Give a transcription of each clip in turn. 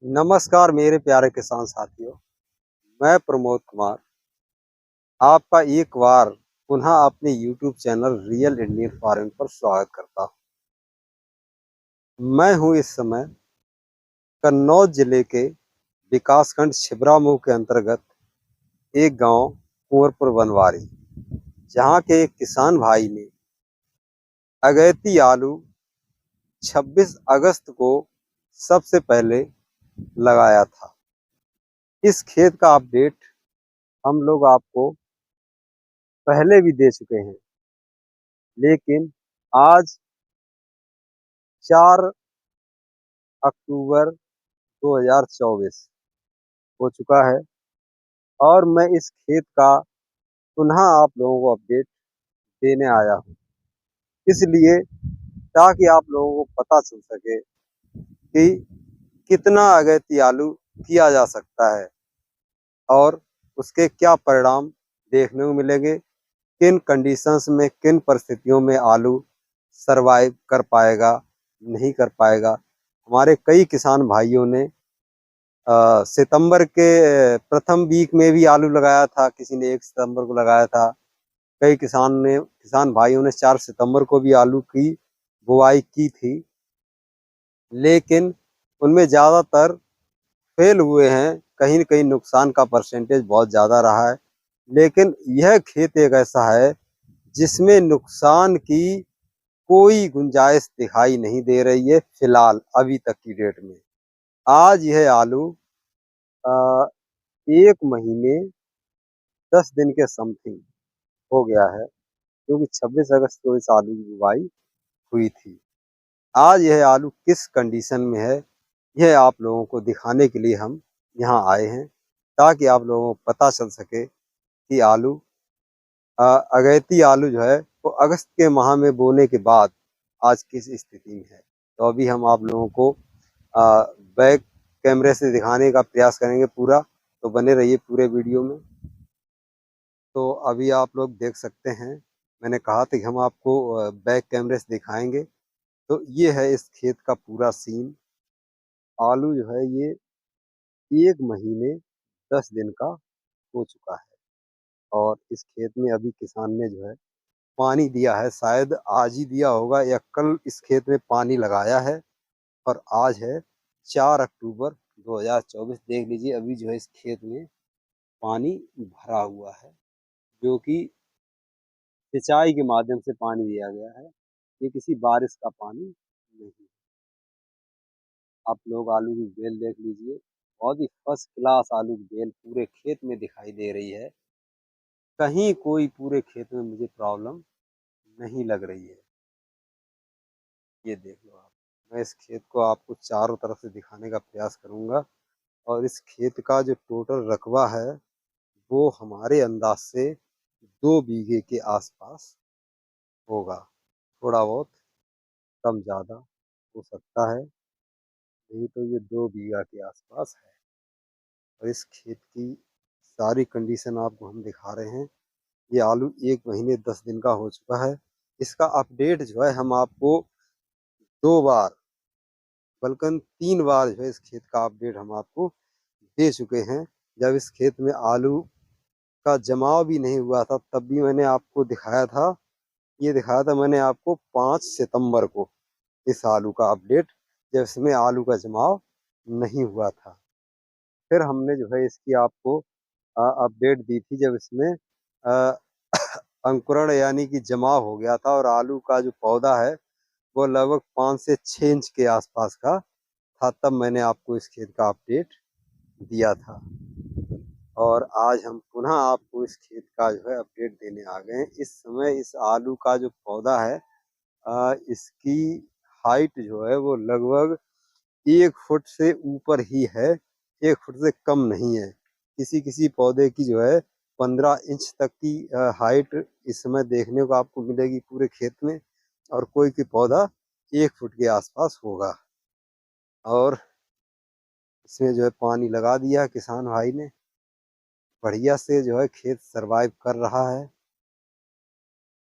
नमस्कार मेरे प्यारे किसान साथियों। मैं प्रमोद कुमार आपका एक बार पुनः अपने YouTube channel real Indian farming पर स्वागत करता हूं। मैं हूं इस समय कन्नौज जिले के विकासखंड छिबरामऊ के अंतर्गत एक गांव कुंवरपुर बनवारी, जहां के एक किसान भाई ने अगैती आलू 26 अगस्त को सबसे पहले लगाया था। इस खेत का अपडेट हम लोग आपको पहले भी दे चुके हैं, लेकिन आज 4 अक्टूबर 2024 हो चुका है और मैं इस खेत का पुनः आप लोगों को अपडेट देने आया हूँ। इसलिए ताकि आप लोगों को पता चल सके कि कितना अगैती आलू किया जा सकता है और उसके क्या परिणाम देखने को मिलेंगे, किन कंडीशंस में, किन परिस्थितियों में आलू सरवाइव कर पाएगा, नहीं कर पाएगा। हमारे कई किसान भाइयों ने सितंबर के प्रथम वीक में भी आलू लगाया था, किसी ने 1 सितंबर को लगाया था। कई किसान भाइयों ने 4 सितंबर को भी आलू की बुआई की थी, लेकिन उनमें ज़्यादातर फेल हुए हैं। कहीं न कहीं नुकसान का परसेंटेज बहुत ज़्यादा रहा है, लेकिन यह खेत एक ऐसा है जिसमें नुकसान की कोई गुंजाइश दिखाई नहीं दे रही है फिलहाल, अभी तक की डेट में। आज यह आलू 1 महीने 10 दिन के समथिंग हो गया है, क्योंकि 26 अगस्त को इस आलू की बुवाई हुई थी। आज यह आलू किस कंडीशन में है, यह आप लोगों को दिखाने के लिए हम यहाँ आए हैं, ताकि आप लोगों को पता चल सके कि आलू अगैती आलू जो है वो अगस्त के माह में बोने के बाद आज किस स्थिति में है। तो अभी हम आप लोगों को बैक कैमरे से दिखाने का प्रयास करेंगे पूरा, तो बने रहिए पूरे वीडियो में। तो अभी आप लोग देख सकते हैं, मैंने कहा था कि हम आपको बैक कैमरे से दिखाएंगे। तो ये है इस खेत का पूरा सीन। आलू जो है ये 1 महीने 10 दिन का हो चुका है और इस खेत में अभी किसान ने जो है पानी दिया है, शायद आज ही दिया होगा या कल इस खेत में पानी लगाया है। और आज है 4 अक्टूबर 2024। देख लीजिए अभी जो है इस खेत में पानी भरा हुआ है, जो कि सिंचाई के माध्यम से पानी दिया गया है। ये किसी बारिश का पानी नहीं। आप लोग आलू की बेल देख लीजिए, बहुत ही फर्स्ट क्लास आलू की बेल पूरे खेत में दिखाई दे रही है। कहीं कोई पूरे खेत में मुझे प्रॉब्लम नहीं लग रही है। ये देख लो आप। मैं इस खेत को आपको चारों तरफ से दिखाने का प्रयास करूंगा और इस खेत का जो टोटल रकबा है वो हमारे अंदाज से 2 बीघे के आसपास होगा। थोड़ा बहुत कम ज़्यादा हो सकता है, नहीं तो ये 2 बीघा के आसपास है। और इस खेत की सारी कंडीशन आपको हम दिखा रहे हैं। ये आलू 1 महीने 10 दिन का हो चुका है। इसका अपडेट जो है हम आपको 2 बार बल्कि 3 बार जो है इस खेत का अपडेट हम आपको दे चुके हैं। जब इस खेत में आलू का जमाव भी नहीं हुआ था तब भी मैंने आपको दिखाया था। ये दिखाया था मैंने आपको 5 सितंबर को इस आलू का अपडेट, जब इसमें आलू का जमाव नहीं हुआ था। फिर हमने जो है इसकी आपको अपडेट दी थी जब इसमें अ, अंकुरण यानी कि जमाव हो गया था और आलू का जो पौधा है वो लगभग 5 से 6 इंच के आसपास का था। तब मैंने आपको इस खेत का अपडेट दिया था और आज हम पुनः आपको इस खेत का जो है अपडेट देने आ गए हैं। इस समय इस आलू का जो पौधा है इसकी हाइट जो है वो लगभग 1 फुट से ऊपर ही है, 1 फुट से कम नहीं है। किसी किसी पौधे की जो है 15 इंच तक की हाइट इस समय देखने को आपको मिलेगी पूरे खेत में, और कोई भी पौधा 1 फुट के आसपास होगा। और इसमें जो है पानी लगा दिया किसान भाई ने, बढ़िया से जो है खेत सरवाइव कर रहा है।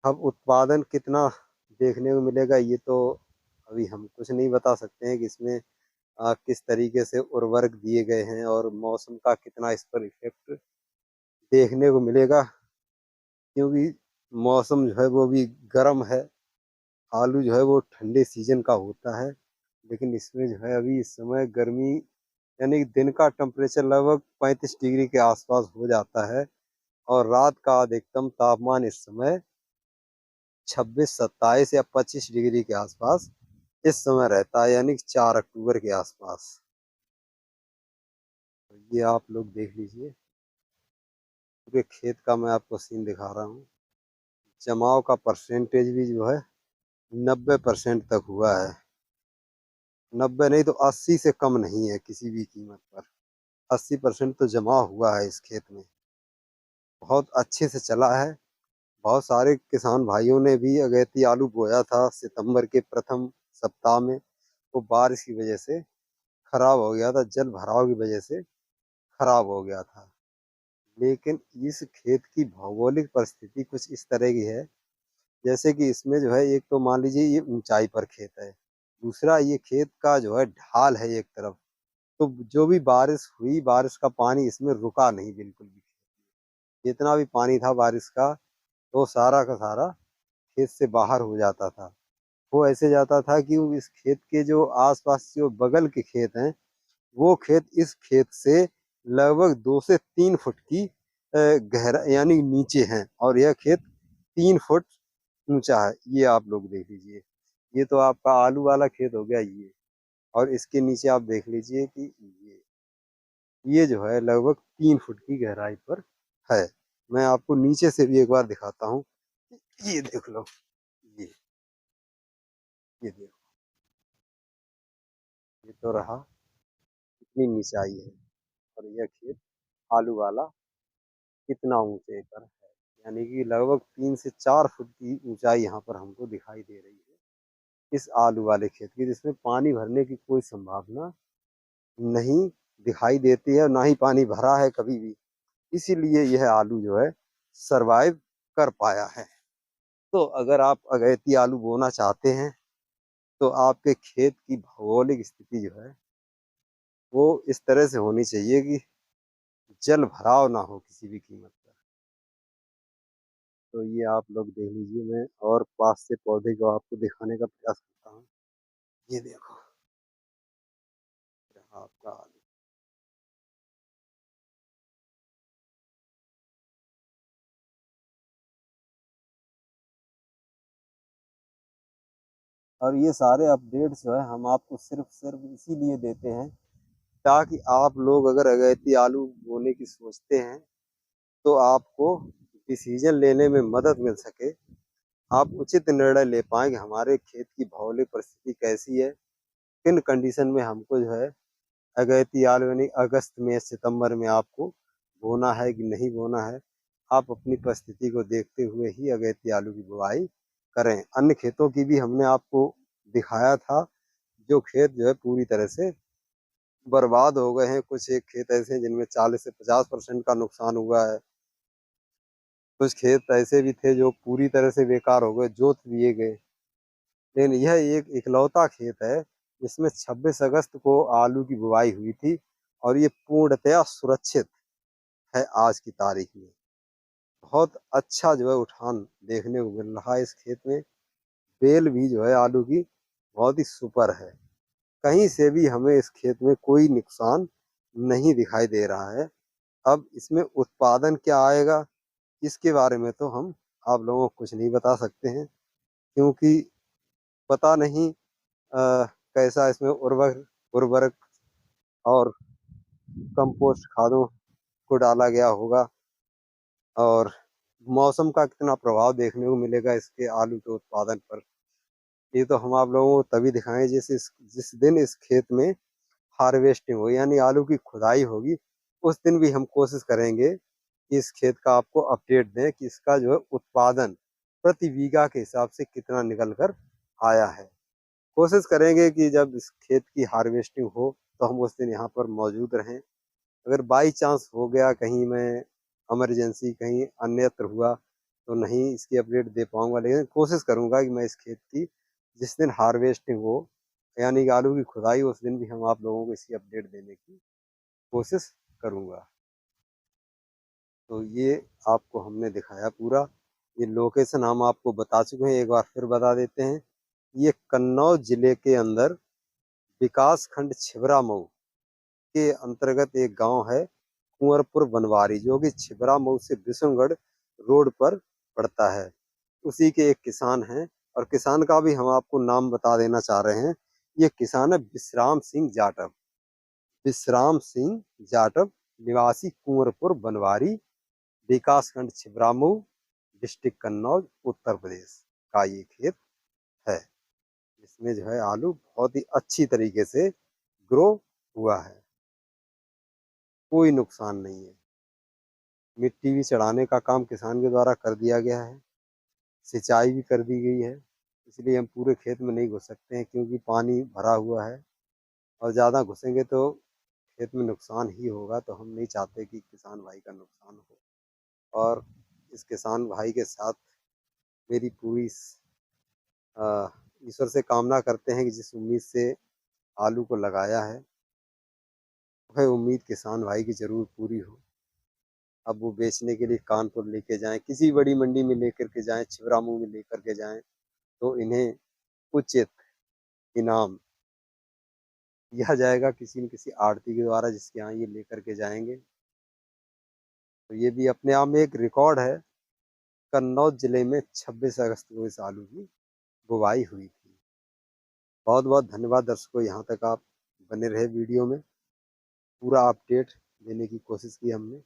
अब उत्पादन कितना देखने को मिलेगा ये तो अभी हम कुछ नहीं बता सकते हैं कि इसमें किस तरीके से उर्वरक दिए गए हैं और मौसम का कितना इस पर इफ़ेक्ट देखने को मिलेगा, क्योंकि मौसम जो है वो भी गर्म है। आलू जो है वो ठंडे सीजन का होता है, लेकिन इसमें जो है अभी इस समय गर्मी, यानी कि दिन का टेम्परेचर लगभग 35 डिग्री के आसपास हो जाता है और रात का अधिकतम तापमान इस समय 26, 27 या 25 डिग्री के आसपास इस समय रहता है, यानी कि 4 अक्टूबर के आसपास। तो ये आप लोग देख लीजिए, पूरे खेत का मैं आपको सीन दिखा रहा हूँ। जमाव का परसेंटेज भी जो है 90% तक हुआ है। 90 नहीं तो 80 से कम नहीं है किसी भी कीमत पर। 80% तो जमा हुआ है इस खेत में। बहुत अच्छे से चला है। बहुत सारे किसान भाइयों ने भी अगैती आलू बोया था सितंबर के प्रथम सप्ताह में। वो बारिश की वजह से खराब हो गया था, जल भराव की वजह से खराब हो गया था। लेकिन इस खेत की भौगोलिक परिस्थिति कुछ इस तरह की है, जैसे कि इसमें जो है एक तो मान लीजिए ये ऊंचाई पर खेत है, दूसरा ये खेत का जो है ढाल है एक तरफ। तो जो भी बारिश हुई, बारिश का पानी इसमें रुका नहीं बिल्कुल भी। जितना भी पानी था बारिश का, वो सारा का सारा खेत से बाहर हो जाता था। वो ऐसे जाता था कि वो इस खेत के जो आसपास जो बगल के खेत हैं, वो खेत इस खेत से लगभग 2 से 3 फुट की गहरा यानी नीचे हैं, और यह खेत 3 फुट ऊंचा है। ये आप लोग देख लीजिए, ये तो आपका आलू वाला खेत हो गया ये। और इसके नीचे आप देख लीजिए कि ये जो है लगभग 3 फुट की गहराई पर है। मैं आपको नीचे से भी एक बार दिखाता हूँ। ये देख लो, ये ये देखो, ये तो रहा कितनी नीचाई है। और यह खेत आलू वाला कितना ऊंचे पर है, यानी कि लगभग 3 से 4 फुट की ऊंचाई यहाँ पर हमको दिखाई दे रही है इस आलू वाले खेत की, जिसमें पानी भरने की कोई संभावना नहीं दिखाई देती है और ना ही पानी भरा है कभी भी। इसीलिए यह आलू जो है सरवाइव कर पाया है। तो अगर आप अगैती आलू बोना चाहते हैं, तो आपके खेत की भौगोलिक स्थिति जो है वो इस तरह से होनी चाहिए कि जल भराव ना हो किसी भी कीमत पर। तो ये आप लोग देख लीजिए, मैं और पास से पौधे को आपको दिखाने का प्रयास करता हूँ। ये देखो, यहाँ आपका आलू। और ये सारे अपडेट्स जो है हम आपको सिर्फ सिर्फ इसीलिए देते हैं, ताकि आप लोग अगर अगैती आलू बोने की सोचते हैं, तो आपको डिसीजन लेने में मदद मिल सके। आप उचित निर्णय ले पाएँ कि हमारे खेत की भौगोलिक परिस्थिति कैसी है, किन कंडीशन में हमको जो है अगैती आलू यानी अगस्त में, सितंबर में आपको बोना है कि नहीं बोना है। आप अपनी परिस्थिति को देखते हुए ही अगैती आलू की बुआई करें। अन्य खेतों की भी हमने आपको दिखाया था, जो खेत जो है पूरी तरह से बर्बाद हो गए हैं। कुछ एक खेत ऐसे हैं जिनमें 40 से 50% का नुकसान हुआ है। कुछ खेत ऐसे भी थे जो पूरी तरह से बेकार हो गए, जोत दिए गए। लेकिन यह एक इकलौता खेत है जिसमें 26 अगस्त को आलू की बुवाई हुई थी, और ये पूर्णतया सुरक्षित है आज की तारीख में। बहुत अच्छा जो है उठान देखने को मिल रहा है इस खेत में। बेल भी जो है आलू की बहुत ही सुपर है। कहीं से भी हमें इस खेत में कोई नुकसान नहीं दिखाई दे रहा है। अब इसमें उत्पादन क्या आएगा, इसके बारे में तो हम आप लोगों को कुछ नहीं बता सकते हैं, क्योंकि पता नहीं कैसा इसमें उर्वरक उर्वरक और कंपोस्ट खादों को डाला गया होगा, और मौसम का कितना प्रभाव देखने को मिलेगा इसके आलू के उत्पादन पर। ये तो हम आप लोगों को तभी दिखाएंगे जिस दिन इस खेत में हार्वेस्टिंग हो, यानी आलू की खुदाई होगी। उस दिन भी हम कोशिश करेंगे कि इस खेत का आपको अपडेट दें कि इसका जो है उत्पादन प्रति बीघा के हिसाब से कितना निकल कर आया है। कोशिश करेंगे कि जब इस खेत की हार्वेस्टिंग हो तो हम उस दिन यहाँ पर मौजूद रहें। अगर बाई चांस हो गया कहीं, मैं इमरजेंसी कहीं अन्यत्र हुआ, तो नहीं इसकी अपडेट दे पाऊंगा, लेकिन कोशिश करूंगा कि मैं इस खेत की जिस दिन हार्वेस्टिंग हो यानी कि आलू की खुदाई उस दिन भी हम आप लोगों को इसकी अपडेट देने की कोशिश करूँगा। तो ये आपको हमने दिखाया पूरा। ये लोकेशन हम आपको बता चुके हैं, एक बार फिर बता देते हैं। ये कन्नौज जिले के अंदर विकास खंड छिबरा मऊ के अंतर्गत एक गांव है कुंवरपुर बनवारी, जो कि छिबरा मऊ से विष्णुगढ़ रोड पर पड़ता है। उसी के एक किसान हैं, और किसान का भी हम आपको नाम बता देना चाह रहे हैं। ये किसान है विश्राम सिंह जाटव। विश्राम सिंह जाटव, निवासी कुंवरपुर बनवारी, विकास खंड छिबरामऊ, डिस्ट्रिक्ट कन्नौज, उत्तर प्रदेश का ये खेत है। इसमें जो है आलू बहुत ही अच्छी तरीके से ग्रो हुआ है, कोई नुकसान नहीं है। मिट्टी भी चढ़ाने का काम किसान के द्वारा कर दिया गया है, सिंचाई भी कर दी गई है। इसलिए हम पूरे खेत में नहीं घुस सकते हैं, क्योंकि पानी भरा हुआ है, और ज़्यादा घुसेंगे तो खेत में नुकसान ही होगा। तो हम नहीं चाहते कि किसान भाई का नुकसान हो। और इस किसान भाई के साथ मेरी पूरी ईश्वर से कामना करते हैं कि जिस उम्मीद से आलू को लगाया है, वह उम्मीद किसान भाई की ज़रूर पूरी हो। अब वो बेचने के लिए कानपुर लेके जाएं, किसी बड़ी मंडी में लेकर के जाएं, छिबरामऊ में लेकर के जाएं, तो इन्हें उचित इनाम दिया जाएगा किसी न किसी आड़ती के द्वारा, जिसके यहाँ ये लेकर के जाएंगे। तो ये भी अपने आप में एक रिकॉर्ड है। कन्नौज जिले में 26 अगस्त को इस आलू की बुवाई हुई थी। बहुत बहुत धन्यवाद दर्शकों, यहाँ तक आप बने रहे वीडियो में। पूरा अपडेट देने की कोशिश की हमने।